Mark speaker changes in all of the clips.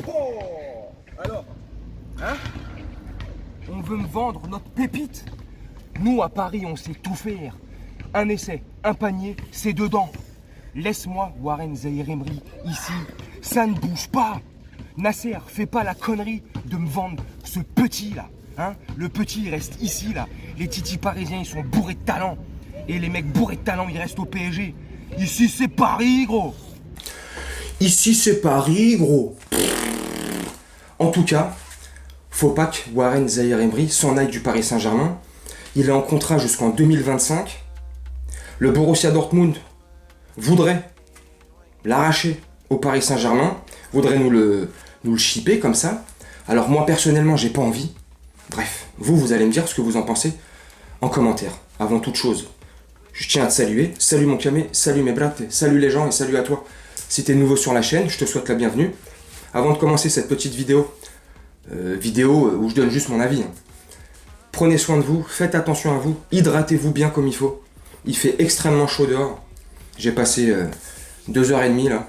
Speaker 1: Oh, alors, hein? On veut me vendre notre pépite? Nous, à Paris, on sait tout faire. Un essai, un panier, c'est dedans. Laisse-moi Warren Zaïre-Emery ici. Ça ne bouge pas. Nasser, fais pas la connerie de me vendre ce petit là. Hein? Le petit, il reste ici là. Les titis parisiens, ils sont bourrés de talent. Et les mecs bourrés de talent, ils restent au PSG. Ici, c'est Paris, gros.
Speaker 2: Ici, c'est Paris, gros. En tout cas, faut pas que Warren Zaïre-Emery s'en aille du Paris Saint-Germain. Il est en contrat jusqu'en 2025. Le Borussia Dortmund voudrait l'arracher au Paris Saint-Germain, voudrait nous le shipper comme ça. Alors moi, personnellement, j'ai pas envie. Bref, vous allez me dire ce que vous en pensez en commentaire. Avant toute chose, je tiens à te saluer. Salut mon camé, salut mes brates, salut les gens et salut à toi. Si t'es nouveau sur la chaîne, je te souhaite la bienvenue. Avant de commencer cette petite vidéo où je donne juste mon avis, hein. Prenez soin de vous, faites attention à vous, hydratez-vous bien comme il faut. Il fait extrêmement chaud dehors. J'ai passé 2h30 là,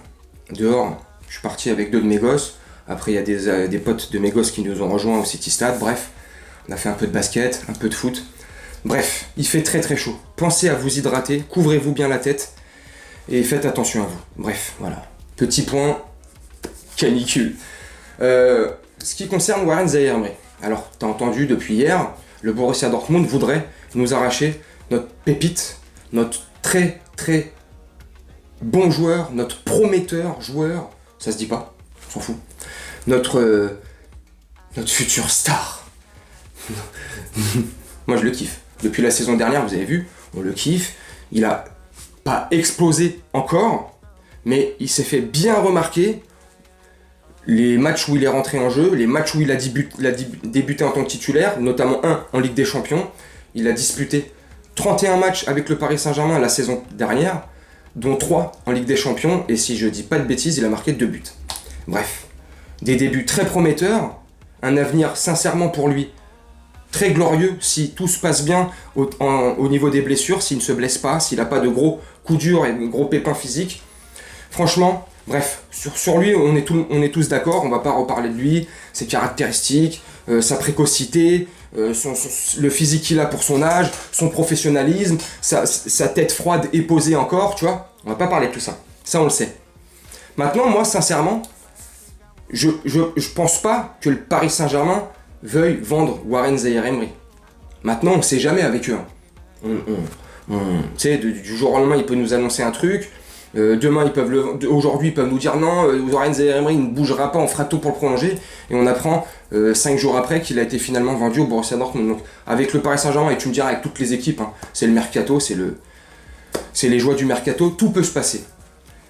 Speaker 2: dehors. Je suis parti avec 2 de mes gosses. Après, il y a des potes de mes gosses qui nous ont rejoints au City Stade. Bref, on a fait un peu de basket, un peu de foot. Bref, il fait très très chaud. Pensez à vous hydrater, couvrez-vous bien la tête et faites attention à vous. Bref, voilà. Petit point canicule. Ce qui concerne Warren Zaïre-Emery. Alors, t'as entendu depuis hier, le Borussia Dortmund voudrait nous arracher notre pépite, notre très très bon joueur, notre prometteur joueur, ça se dit pas, on s'en fout, notre future star. Moi je le kiffe. Depuis la saison dernière, vous avez vu, on le kiffe. Il a pas explosé encore, mais il s'est fait bien remarquer. Les matchs où il est rentré en jeu, les matchs où il a débuté en tant que titulaire, notamment un en Ligue des Champions, il a disputé 31 matchs avec le Paris Saint-Germain la saison dernière, dont 3 en Ligue des Champions, et si je dis pas de bêtises, il a marqué 2 buts. Bref, des débuts très prometteurs, un avenir sincèrement pour lui très glorieux si tout se passe bien au niveau des blessures, s'il ne se blesse pas, s'il n'a pas de gros coups durs et de gros pépins physiques. Franchement, bref, sur lui, on est tous d'accord, on va pas reparler de lui, ses caractéristiques, sa précocité, le physique qu'il a pour son âge, son professionnalisme, sa tête froide et posée encore, tu vois. On va pas parler de tout ça, ça on le sait. Maintenant, moi, sincèrement, je pense pas que le Paris Saint-Germain veuille vendre Warren Zaïre-Emery. Maintenant, on sait jamais avec eux. Hein. Tu sais, du jour au lendemain, il peut nous annoncer un truc. Demain, aujourd'hui, ils peuvent nous dire non, Warren Zaïre-Emery ne bougera pas, on fera tout pour le prolonger. Et on apprend 5 jours après qu'il a été finalement vendu au Borussia Dortmund. Donc, avec le Paris Saint-Germain, et tu me diras avec toutes les équipes, hein, c'est le mercato, c'est les joies du mercato, tout peut se passer.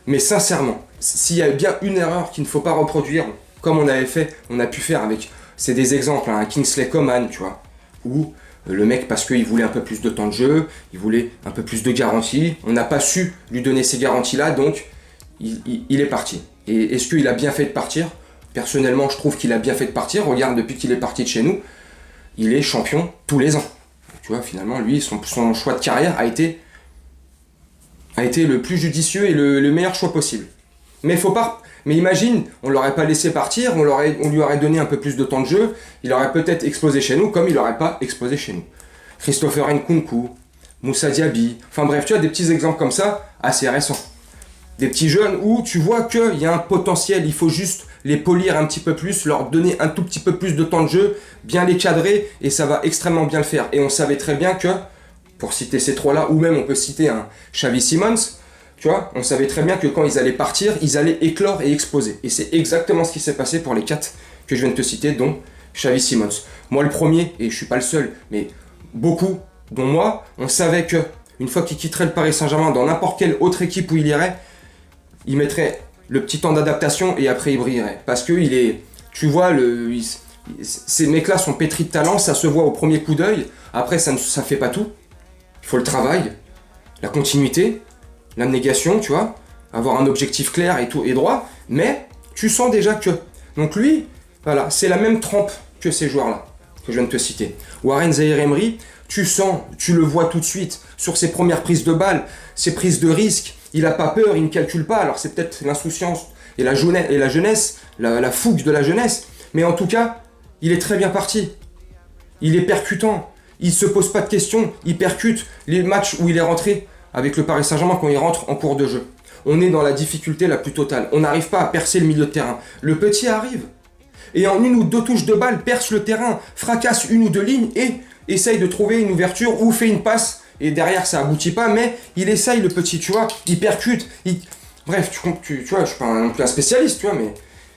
Speaker 2: Mais sincèrement, s'il y a bien une erreur qu'il ne faut pas reproduire, comme on a pu faire avec, c'est des exemples, hein, Kingsley Coman, tu vois, où le mec, parce qu'il voulait un peu plus de temps de jeu, il voulait un peu plus de garanties, on n'a pas su lui donner ces garanties-là, donc il est parti. Et est-ce qu'il a bien fait de partir? Personnellement, je trouve qu'il a bien fait de partir. Regarde, depuis qu'il est parti de chez nous, il est champion tous les ans. Tu vois, finalement, lui, son choix de carrière a été le plus judicieux et le meilleur choix possible. Mais faut pas... Mais imagine, on l'aurait pas laissé partir, on lui aurait donné un peu plus de temps de jeu, il aurait peut-être explosé chez nous comme il n'aurait pas explosé chez nous. Christopher Nkunku, Moussa Diaby, enfin bref, tu as des petits exemples comme ça, assez récents. Des petits jeunes où tu vois qu'il y a un potentiel, il faut juste les polir un petit peu plus, leur donner un tout petit peu plus de temps de jeu, bien les cadrer, et ça va extrêmement bien le faire. Et on savait très bien que, pour citer ces trois-là, ou même on peut citer un Xavi Simons, tu vois, on savait très bien que quand ils allaient partir, ils allaient éclore et exploser. Et c'est exactement ce qui s'est passé pour les 4 que je viens de te citer, dont Xavi Simons. Moi le premier, et je suis pas le seul, mais beaucoup, dont moi, on savait que une fois qu'il quitterait le Paris Saint-Germain dans n'importe quelle autre équipe où il irait, il mettrait le petit temps d'adaptation et après il brillerait. Parce que il est, tu vois, ces mecs-là sont pétris de talent, ça se voit au premier coup d'œil. Après, ça fait pas tout. Il faut le travail, la continuité, l'abnégation, tu vois, avoir un objectif clair et tout et droit, mais tu sens déjà que. Donc lui, voilà, c'est la même trempe que ces joueurs-là que je viens de te citer. Warren Zaïre-Emery, tu sens, tu le vois tout de suite sur ses premières prises de balles, ses prises de risque. Il n'a pas peur, il ne calcule pas. Alors c'est peut-être l'insouciance et la jeunesse, la fougue de la jeunesse. Mais en tout cas, il est très bien parti. Il est percutant. Il ne se pose pas de questions. Il percute les matchs où il est rentré avec le Paris Saint-Germain quand il rentre en cours de jeu. On est dans la difficulté la plus totale. On n'arrive pas à percer le milieu de terrain. Le petit arrive. Et en une ou deux touches de balle, perce le terrain, fracasse une ou deux lignes et essaye de trouver une ouverture ou fait une passe. Et derrière, ça aboutit pas, mais il essaye, le petit, tu vois. Il percute. Bref, tu vois, je suis pas non plus un spécialiste, tu vois, mais...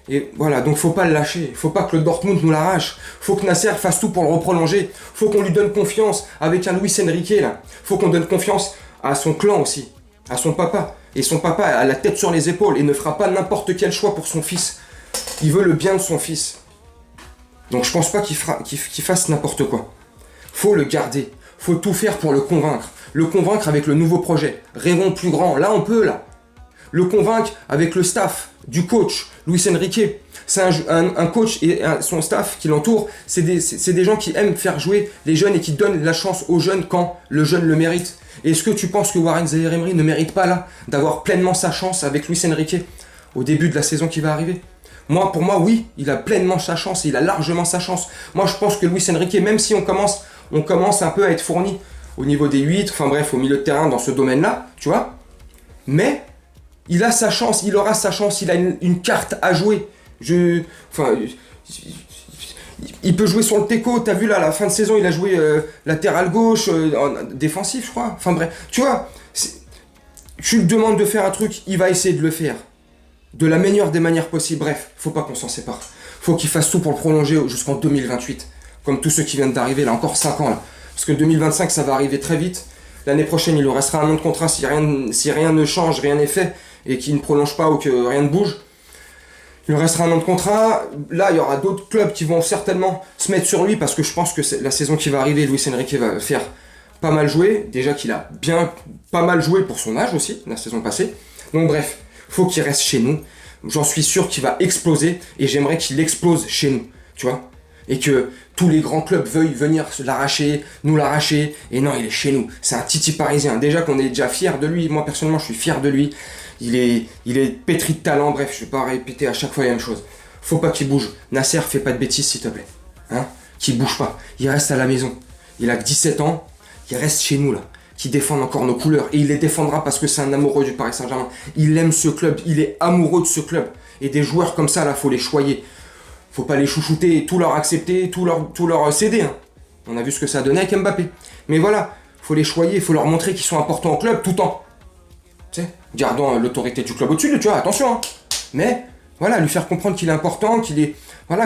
Speaker 2: Et voilà, donc faut pas le lâcher. Faut pas que le Dortmund nous l'arrache. Faut que Nasser fasse tout pour le reprolonger. Faut qu'on lui donne confiance avec un Luis Enrique, là. Faut qu'on donne confiance à son clan aussi. À son papa. Et son papa a la tête sur les épaules et ne fera pas n'importe quel choix pour son fils. Il veut le bien de son fils. Donc je pense pas qu'il fasse n'importe quoi. Faut le garder. Faut tout faire pour le convaincre. Le convaincre avec le nouveau projet. Rêvons plus grand. Là, on peut, là. Le convaincre avec le staff du coach, Luis Enrique. C'est un coach et son staff qui l'entoure. C'est des gens qui aiment faire jouer les jeunes et qui donnent la chance aux jeunes quand le jeune le mérite. Et est-ce que tu penses que Warren Zaïre-Emery ne mérite pas, là, d'avoir pleinement sa chance avec Luis Enrique au début de la saison qui va arriver? Pour moi, oui, il a pleinement sa chance, il a largement sa chance. Moi, je pense que Luis Enrique, même si on commence un peu à être fourni au niveau des 8, enfin bref, au milieu de terrain dans ce domaine-là, tu vois. Mais il a sa chance, il aura sa chance, il a une carte à jouer. Il peut jouer sur le teco, t'as vu là, à la fin de saison, il a joué latéral gauche, défensif, je crois. Enfin bref, tu vois, tu lui demandes de faire un truc, il va essayer de le faire. De la meilleure des manières possibles. Bref, faut pas qu'on s'en sépare. Faut qu'il fasse tout pour le prolonger jusqu'en 2028. Comme tous ceux qui viennent d'arriver, là, encore 5 ans, là. Parce que 2025, ça va arriver très vite. L'année prochaine, il lui restera un an de contrat si rien ne change, rien n'est fait, et qu'il ne prolonge pas ou que rien ne bouge. Il lui restera un an de contrat. Là, il y aura d'autres clubs qui vont certainement se mettre sur lui, parce que je pense que la saison qui va arriver, Luis Enrique va faire pas mal jouer. Déjà qu'il a pas mal joué pour son âge aussi, la saison passée. Donc bref, faut qu'il reste chez nous. J'en suis sûr qu'il va exploser, et j'aimerais qu'il explose chez nous, tu vois. Et que tous les grands clubs veuillent venir l'arracher, nous l'arracher. Et non, il est chez nous. C'est un Titi parisien. Déjà qu'on est déjà fiers de lui. Moi, personnellement, je suis fier de lui. Il est pétri de talent. Bref, je vais pas répéter à chaque fois la même chose. Faut pas qu'il bouge. Nasser, fais pas de bêtises, s'il te plaît. Hein? Qu'il bouge pas. Il reste à la maison. Il a que 17 ans. Il reste chez nous, là. Qui défendent encore nos couleurs. Et il les défendra parce que c'est un amoureux du Paris Saint-Germain. Il aime ce club. Il est amoureux de ce club. Et des joueurs comme ça, là, faut les choyer. Faut pas les chouchouter, tout leur accepter, tout leur céder. Hein. On a vu ce que ça donnait avec Mbappé. Mais voilà, faut les choyer, faut leur montrer qu'ils sont importants au club tout en, tu sais, gardant l'autorité du club au-dessus, tu vois, attention. Hein. Mais voilà, lui faire comprendre qu'il est important, que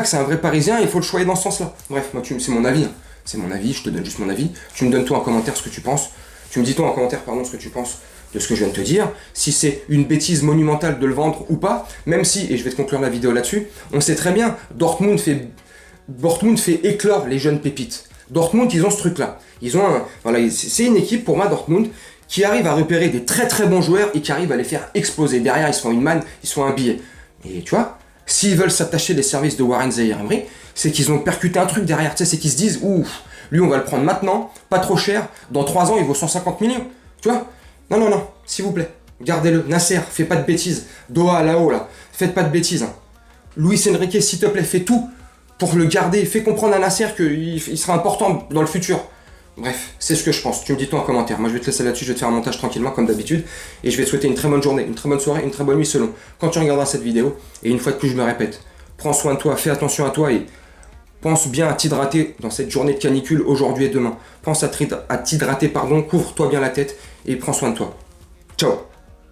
Speaker 2: c'est un vrai Parisien, et il faut le choyer dans ce sens-là. Bref, moi, c'est mon avis. Hein. C'est mon avis, je te donne juste mon avis. Tu me donnes toi en commentaire ce que tu penses. Tu me dis toi en commentaire, ce que tu penses de ce que je viens de te dire, si c'est une bêtise monumentale de le vendre ou pas, même si, et je vais te conclure la vidéo là-dessus, on sait très bien, Dortmund fait éclore les jeunes pépites. Dortmund, ils ont ce truc-là. C'est une équipe, pour moi, Dortmund, qui arrive à repérer des très très bons joueurs et qui arrive à les faire exploser. Derrière, ils se font une manne, ils se font un billet. Et tu vois, s'ils veulent s'attacher des services de Warren Zaïre-Emery, c'est qu'ils ont percuté un truc derrière, tu sais, c'est qu'ils se disent, ouf, lui on va le prendre maintenant, pas trop cher, dans 3 ans il vaut 150 millions, tu vois. Non, s'il vous plaît, gardez-le. Nasser, fais pas de bêtises. Doha, là-haut, là, faites pas de bêtises. Hein. Luis Enrique, s'il te plaît, fais tout pour le garder. Fais comprendre à Nasser qu'il sera important dans le futur. Bref, c'est ce que je pense. Tu me dis toi en commentaire. Moi, je vais te laisser là-dessus, je vais te faire un montage tranquillement, comme d'habitude. Et je vais te souhaiter une très bonne journée, une très bonne soirée, une très bonne nuit selon quand tu regarderas cette vidéo. Et une fois de plus, je me répète, prends soin de toi, fais attention à toi et pense bien à t'hydrater dans cette journée de canicule aujourd'hui et demain. Pense à t'hydrater, couvre-toi bien la tête et prends soin de toi. Ciao.